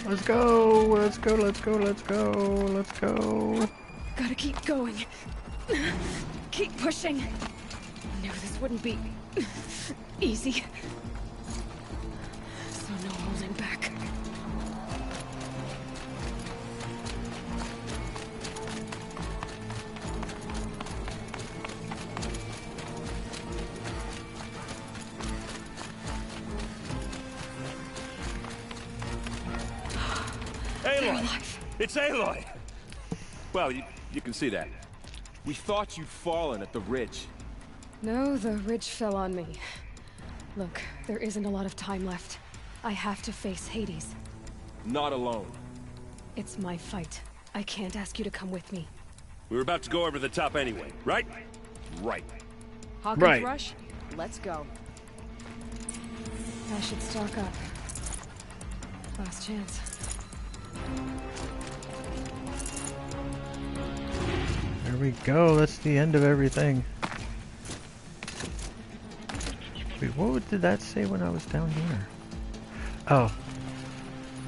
S1: Let's go, let's go, let's go, let's go, let's go.
S3: Gotta keep going. Keep pushing. Knew this wouldn't be easy. So no holding back.
S5: Aloy! It's Aloy!
S20: Well, you can see that. We thought you'd fallen at the ridge.
S3: No, the ridge fell on me. Look, there isn't a lot of time left. I have to face Hades.
S20: Not alone.
S3: It's my fight. I can't ask you to come with me.
S18: We were about to go over the top anyway, right?
S20: Right.
S10: Hawkins
S1: Right.
S10: Rush, let's go.
S3: I should stock up. Last chance.
S1: There we go, that's the end of everything. Wait, what did that say when I was down here? Oh.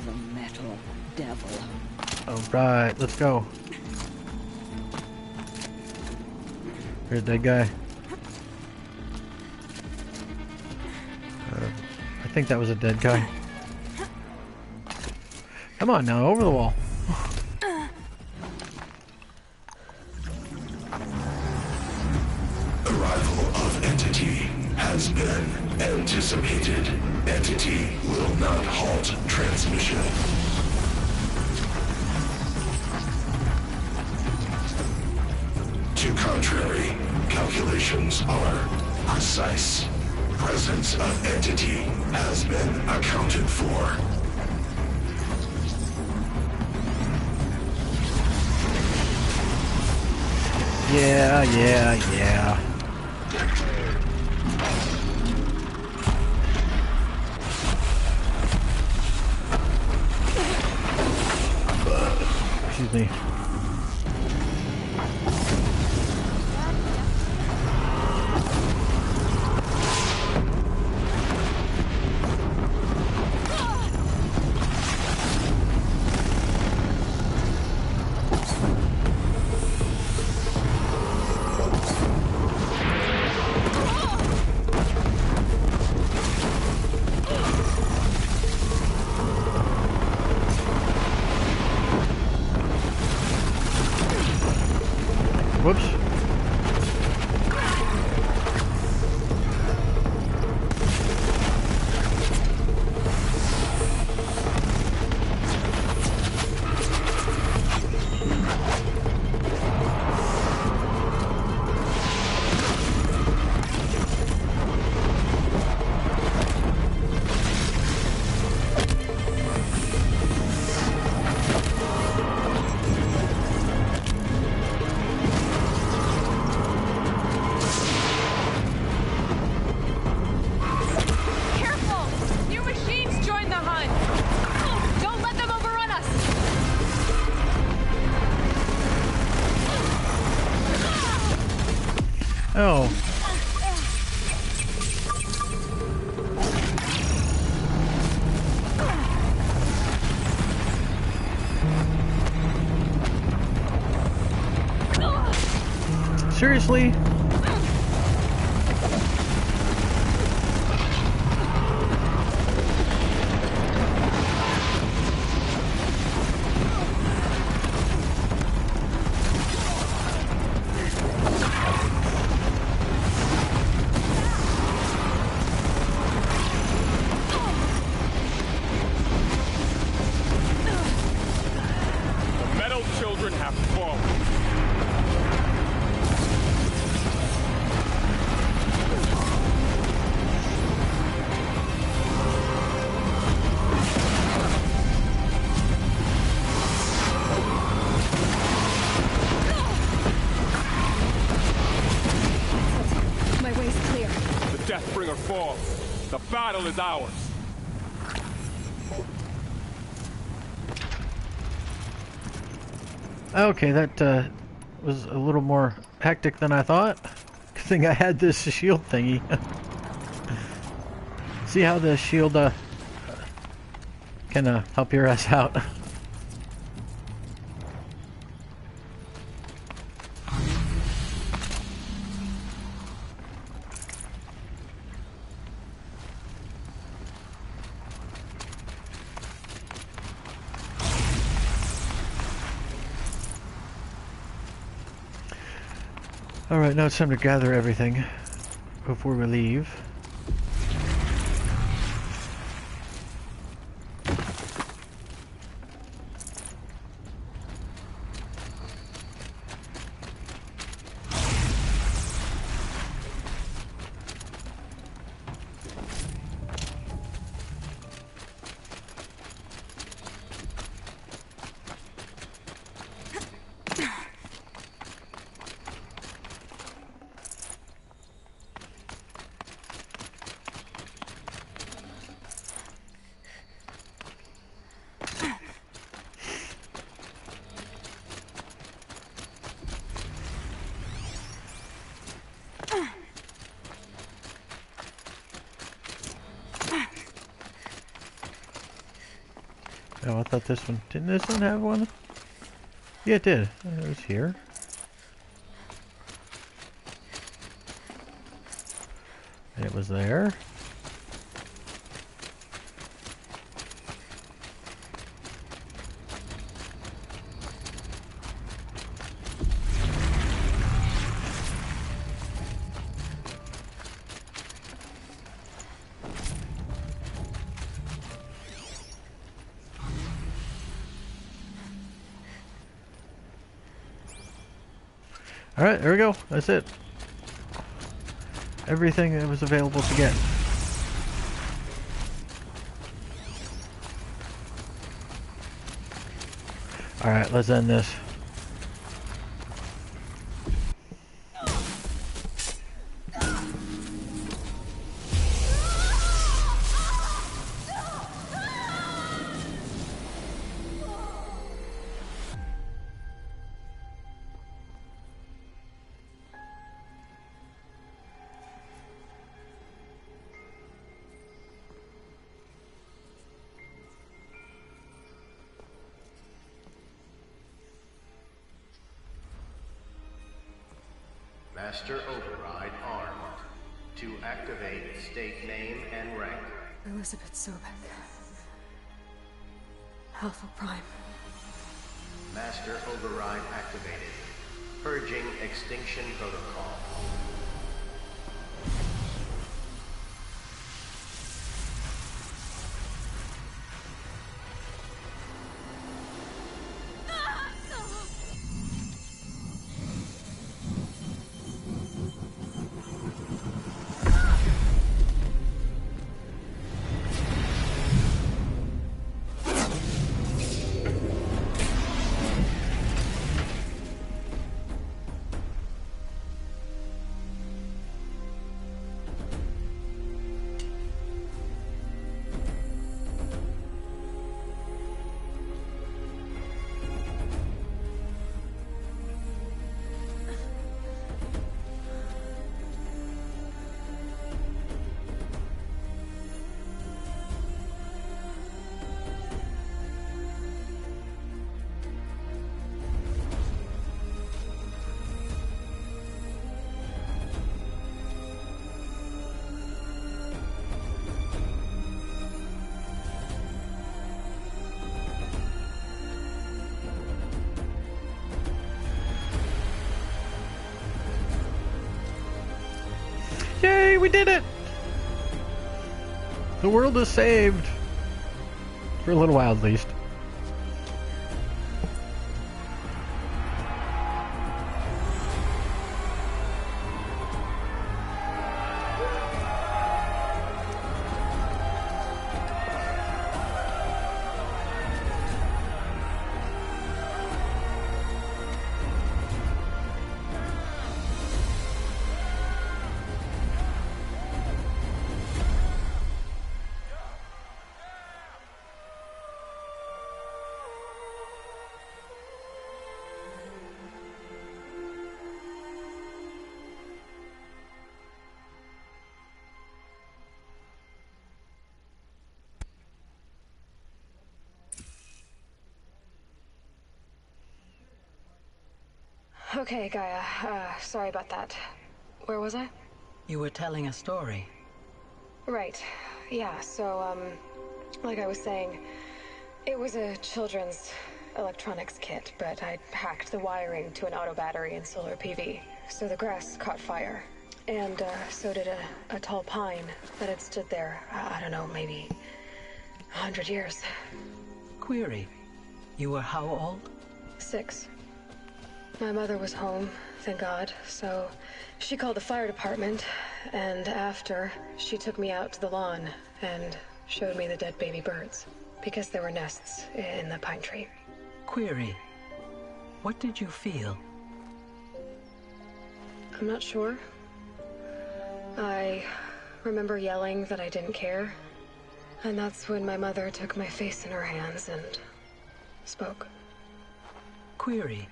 S23: The metal devil.
S1: Alright, let's go. Here's that guy. I think that was a dead guy. Come on now, over the wall.
S9: Arrival of Entity has been anticipated. Entity will not halt
S6: transmission. To contrary, calculations are precise. Presence of entity has been accounted for.
S1: Yeah. Excuse me. Whoops. Oh. Seriously?
S5: Deathbringer falls. The battle is ours.
S1: Okay, that was a little more hectic than I thought. Good thing I had this shield thingy. See how the shield can help your ass out. Alright, now it's time to gather everything before we leave. Oh, I thought this one... Didn't this one have one? Yeah, it did. It was here. And it was there. Alright, there we go. That's it. Everything that was available to get. Alright, let's end this.
S9: Master Override armed. To activate, state name and rank.
S3: Elizabeth Sobek. Alpha Prime.
S9: Master Override activated. Purging Extinction Protocol.
S1: Yay, we did it! The world is saved. For a little while at least.
S3: Okay, Gaia. Sorry about that. Where was I?
S13: You were telling a story.
S3: Right. Yeah, so, like I was saying, it was a children's electronics kit, but I'd hacked the wiring to an auto battery and solar PV. So the grass caught fire. And, so did a tall pine that had stood there, I don't know, maybe 100 years.
S13: Query. You were how old?
S3: 6. My mother was home, thank God, so she called the fire department, and after, she took me out to the lawn and showed me the dead baby birds, because there were nests in the pine tree.
S13: Query. What did you feel?
S3: I'm not sure. I remember yelling that I didn't care, and that's when my mother took my face in her hands and spoke.
S13: Query.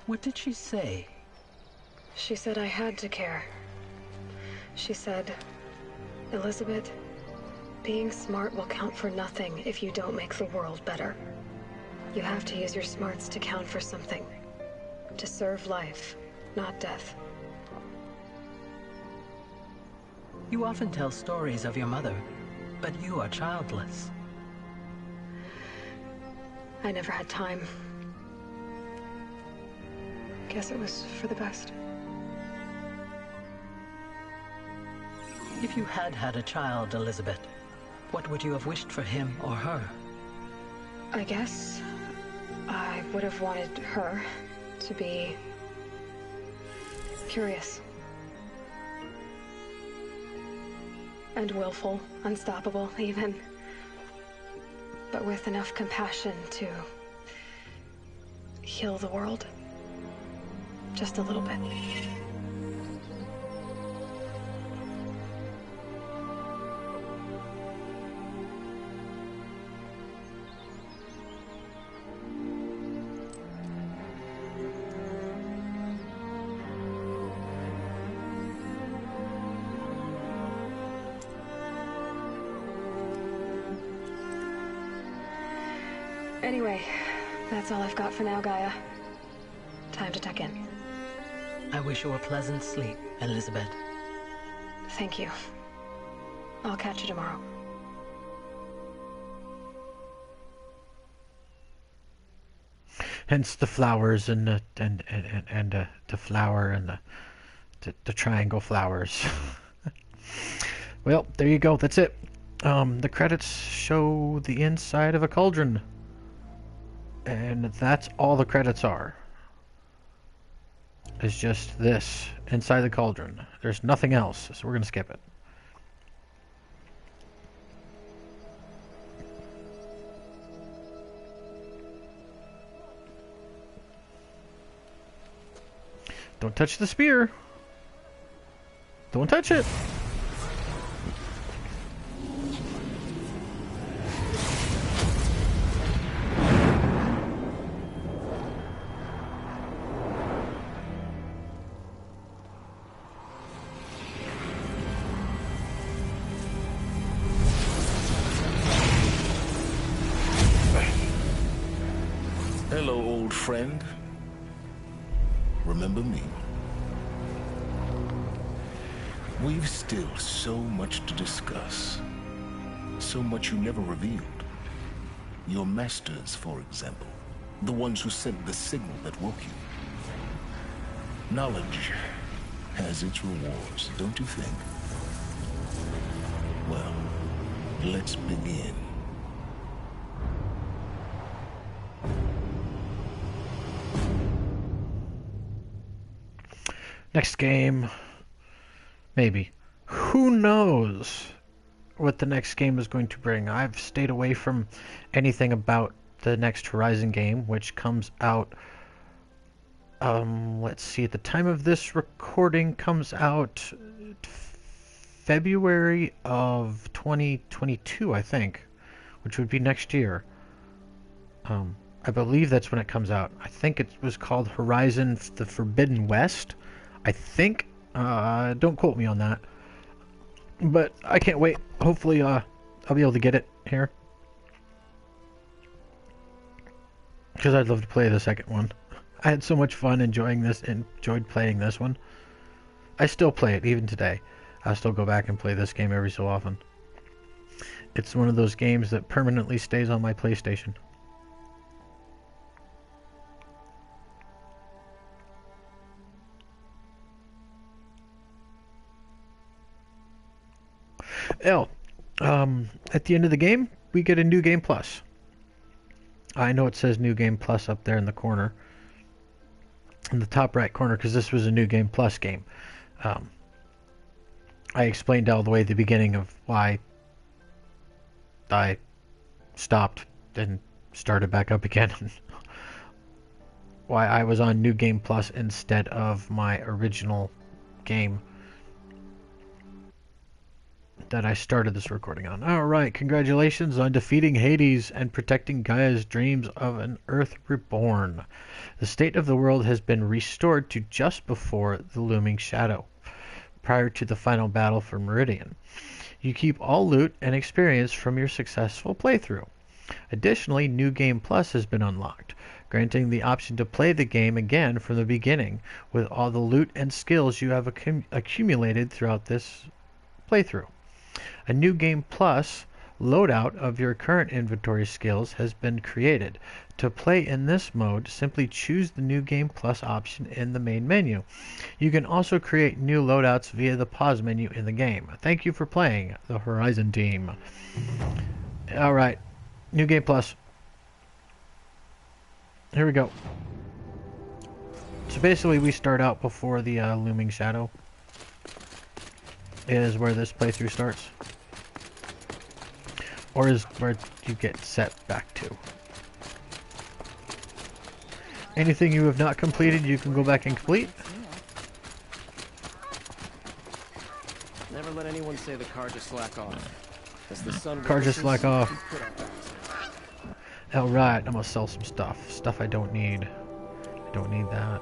S13: What did she say?
S3: She said I had to care. She said, Elizabeth, being smart will count for nothing if you don't make the world better. You have to use your smarts to count for something. To serve life, not death.
S13: You often tell stories of your mother, but you are childless.
S3: I never had time. Guess it was for the best.
S13: If you had had a child, Elizabeth, what would you have wished for him or her?
S3: I guess I would have wanted her to be Curious. And willful, unstoppable, even. But with enough compassion to heal the world. Just a little bit. Anyway, that's all I've got for now, Gaia. Time to tuck in.
S13: I wish you a pleasant sleep, Elizabeth.
S3: Thank you. I'll catch you tomorrow.
S1: Hence the flowers and the flower and the triangle flowers. Well, there you go. That's it. The credits show the inside of a cauldron. And that's all the credits are. It's just this inside the cauldron. There's nothing else, so we're going to skip it. Don't touch the spear. Don't touch it.
S6: Hello, old friend. Remember me? We've still so much to discuss. So much you never revealed. Your masters, for example. The ones who sent the signal that woke you. Knowledge has its rewards, don't you think? Well, let's begin.
S1: Next game, maybe. Who knows what the next game is going to bring? I've stayed away from anything about the next Horrizon game, which comes out, let's see, at the time of this recording, comes out February of 2022, I think, which would be next year. I believe that's when it comes out. I think it was called Horrizon the Forbidden West. I think. Don't quote me on that. But I can't wait. Hopefully, I'll be able to get it here. Because I'd love to play the second one. I had so much fun enjoyed playing this one. I still play it, even today. I still go back and play this game every so often. It's one of those games that permanently stays on my PlayStation. At the end of the game, we get a New Game Plus. I know it says New Game Plus up there in the corner. In the top right corner, because this was a New Game Plus game. I explained all the way at the beginning of why I stopped and started back up again. Why I was on New Game Plus instead of my original game that I started this recording on. Alright, congratulations on defeating Hades and protecting Gaia's dreams of an Earth reborn. The state of the world has been restored to just before the looming shadow, prior to the final battle for Meridian. You keep all loot and experience from your successful playthrough. Additionally, New Game Plus has been unlocked, granting the option to play the game again from the beginning with all the loot and skills you have accumulated throughout this playthrough. A New Game Plus loadout of your current inventory skills has been created. To play in this mode, simply choose the New Game Plus option in the main menu. You can also create new loadouts via the pause menu in the game. Thank you for playing, the Horrizon team. Alright, New Game Plus. Here we go. So basically we start out before the looming shadow is where this playthrough starts. Or is where you get set back to. Anything you have not completed, you can go back and complete.
S14: Never let anyone say the car just slack off. As the sun
S1: Car just slack off.
S14: put our backs in.
S1: Alright, I'm gonna sell some stuff. Stuff I don't need. I don't need that.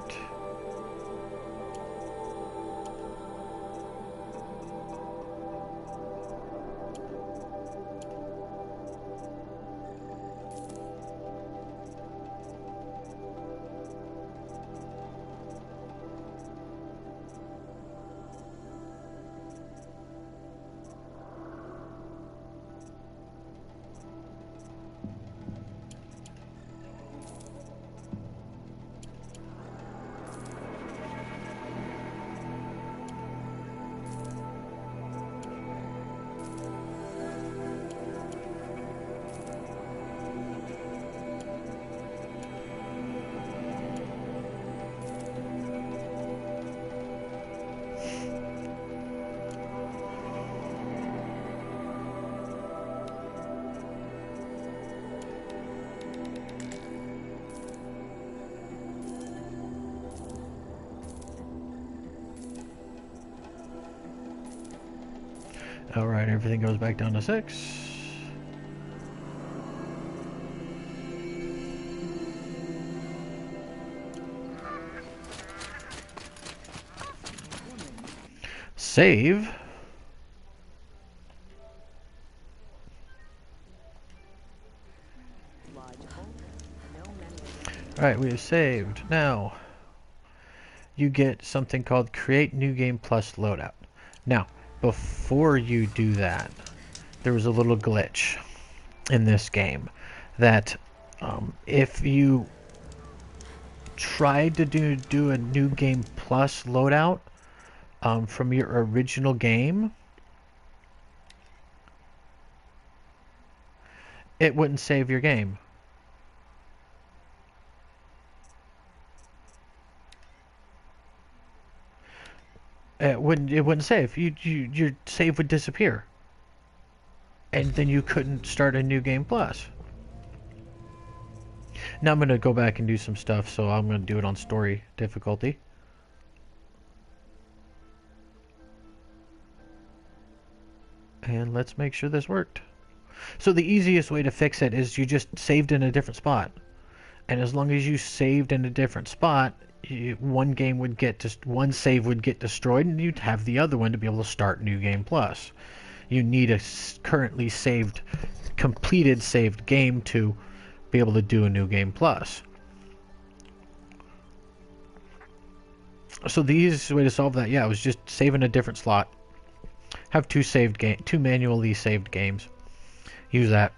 S1: Alright, everything goes back down to 6. Save. Alright, we have saved. Now, you get something called Create New Game Plus Loadout. Now, before you do that, there was a little glitch in this game that if you tried to do a New Game Plus loadout from your original game, it wouldn't save your game. It wouldn't save. Your save would disappear, and then you couldn't start a New Game Plus. Now I'm gonna go back and do some stuff, so I'm gonna do it on story difficulty. And let's make sure this worked. So the easiest way to fix it is you just saved in a different spot, and as long as you saved in a different spot, one save would get destroyed, and you'd have the other one to be able to start New Game Plus. You need a currently completed saved game to be able to do a New Game Plus. So the easiest way to solve that, was just save in a different slot. Have two manually saved games. Use that.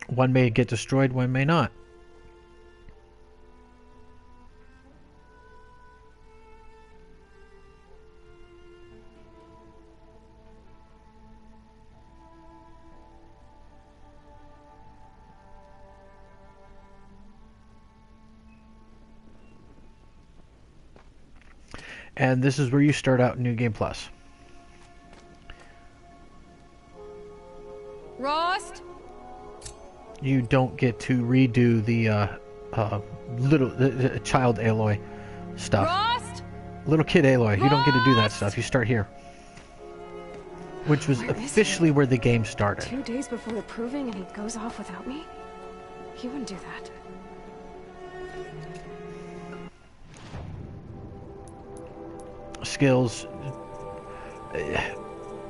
S1: One may get destroyed, one may not. And this is where you start out New Game Plus.
S10: Rost?
S1: You don't get to redo the child Aloy stuff.
S10: Rost?
S1: Little kid Aloy, you don't get to do that stuff. You start here. Which was officially where the game started.
S3: 2 days before the proving and he goes off without me? He wouldn't do that.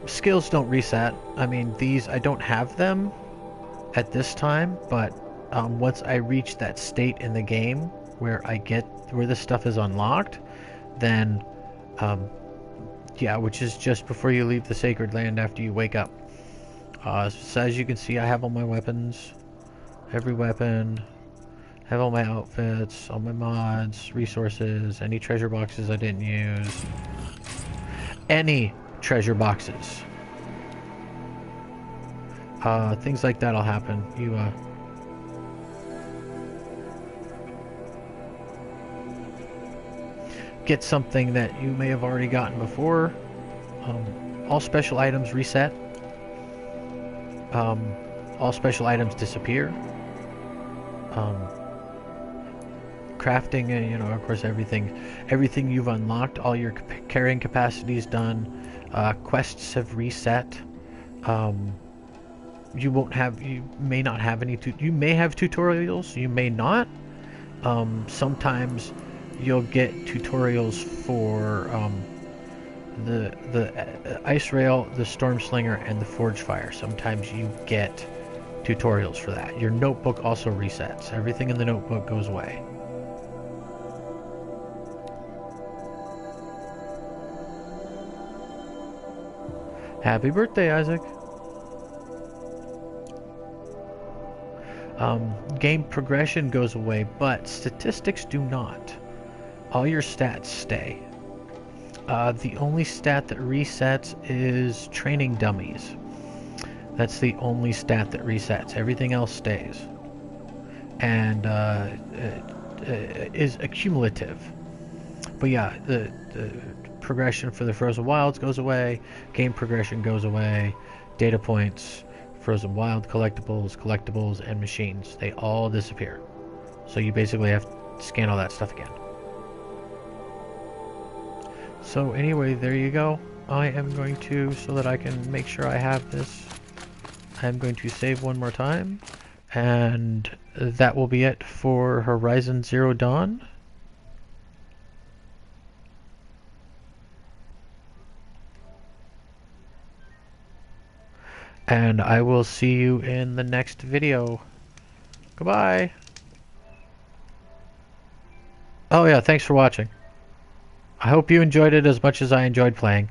S1: Skills don't reset. I mean, I don't have them at this time, but once I reach that state in the game where this stuff is unlocked, then which is just before you leave the Sacred Land after you wake up. So as you can see, I have all my weapons, every weapon, have all my outfits, all my mods, resources, any treasure boxes I didn't use. Any treasure boxes. Things like that'll happen. get something that you may have already gotten before. All special items reset. All special items disappear. Crafting, you know, of course, everything you've unlocked, all your carrying capacity is done. Quests have reset. You may not have any. You may have tutorials. You may not. Sometimes you'll get tutorials for the ice rail, the storm slinger, and the forge fire. Sometimes you get tutorials for that. Your notebook also resets. Everything in the notebook goes away. Happy birthday, Isaac. Game progression goes away, but statistics do not. All your stats stay. The only stat that resets is training dummies. That's the only stat that resets. Everything else stays. And is accumulative. But yeah, the progression for the Frozen Wilds goes away. Game progression goes away. Data points, Frozen Wild collectibles, and machines. They all disappear. So you basically have to scan all that stuff again. So anyway, there you go. I am going to, so that I can make sure I have this, I'm going to save one more time. And that will be it for Horizon Zero Dawn. And I will see you in the next video. Goodbye. Oh yeah, thanks for watching. I hope you enjoyed it as much as I enjoyed playing.